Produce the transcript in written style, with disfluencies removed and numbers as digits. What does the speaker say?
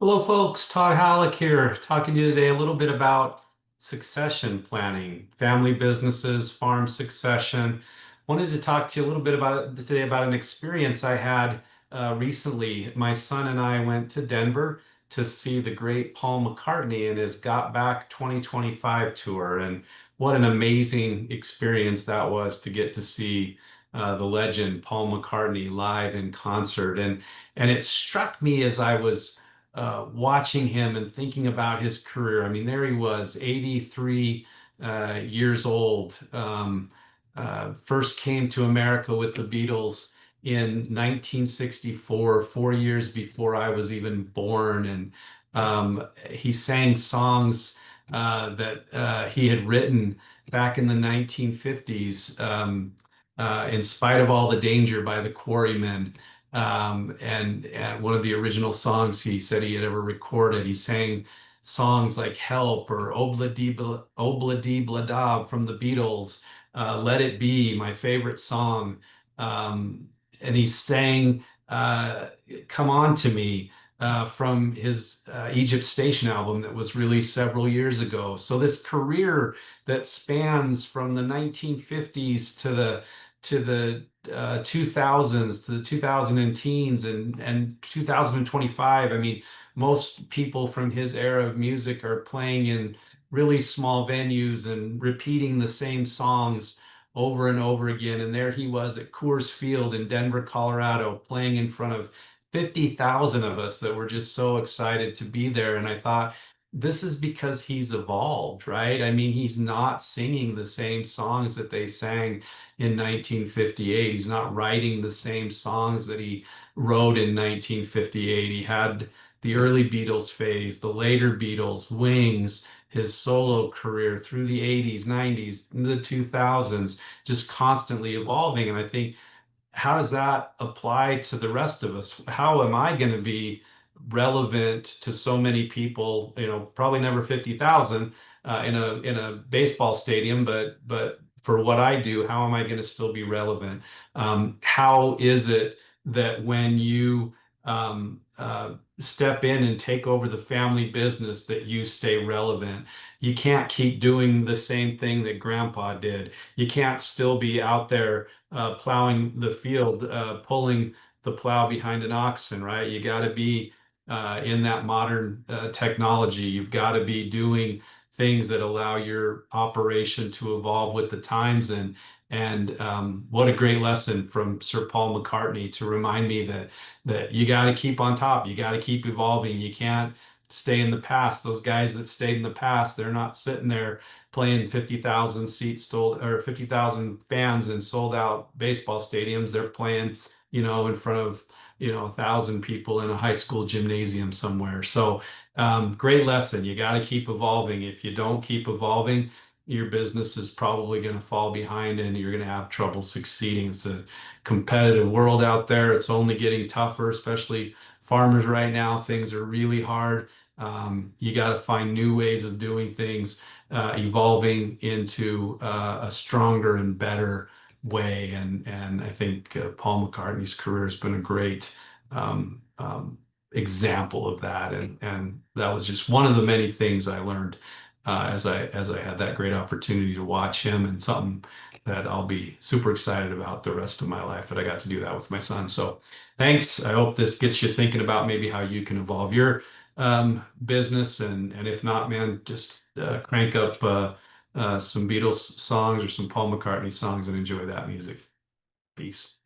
Hello, folks. Todd Halleck here, talking to you today a little bit about succession planning, family businesses, farm succession. Wanted to talk to you a little bit about it today about an experience I had recently. My son and I went to Denver to see the great Paul McCartney and his Got Back 2025 tour. And what an amazing experience that was to get to see the legend Paul McCartney live in concert. And it struck me as I was watching him and thinking about his career. I mean, there he was, 83 years old. First came to America with the Beatles in 1964, 4 years before I was even born. And he sang songs that he had written back in the 1950s, In Spite of All the Danger by the Quarrymen. And one of the original songs he said he had ever recorded, he sang songs like Help or Obla Dee Blah Da from the Beatles, Let It Be, my favorite song. And he sang Come On to Me from his Egypt Station album that was released several years ago. So this career that spans from the 1950s to the 2000s to the 2000 teens and 2025. I mean, most people from his era of music are playing in really small venues and repeating the same songs over and over again. And there he was at Coors Field in Denver, Colorado, playing in front of 50,000 of us that were just so excited to be there. And I thought, this is because he's evolved, right? I mean, he's not singing the same songs that they sang in 1958. He's not writing the same songs that he wrote in 1958. He had the early Beatles phase, the later Beatles, Wings, his solo career through the 80s, 90s, the 2000s, just constantly evolving. And I think, how does that apply to the rest of us? How am I going to be relevant to so many people? Probably never 50,000 in a baseball stadium, but for what I do, how am I going to still be relevant? How is it that when you step in and take over the family business, that you stay relevant? You can't keep doing the same thing that Grandpa did. You can't still be out there plowing the field, pulling the plow behind an oxen, right? You got to be in that modern technology. You've got to be doing things that allow your operation to evolve with the times. And what a great lesson from Sir Paul McCartney to remind me that you got to keep on top. You got to keep evolving. You can't stay in the past. Those guys that stayed in the past, they're not sitting there playing 50,000 seats sold or 50,000 fans in sold out baseball stadiums. They're playing, in front of, 1,000 people in a high school gymnasium somewhere. So great lesson. You got to keep evolving. If you don't keep evolving, your business is probably going to fall behind and you're going to have trouble succeeding. It's a competitive world out there. It's only getting tougher, especially farmers right now. Things are really hard. You got to find new ways of doing things, evolving into a stronger and better way. And I think Paul McCartney's career has been a great example of that. And that was just one of the many things I learned as I had that great opportunity to watch him, and something that I'll be super excited about the rest of my life, that I got to do that with my son. So thanks. I hope this gets you thinking about maybe how you can evolve your business. And if not, man, just crank up some Beatles songs or some Paul McCartney songs and enjoy that music. Peace.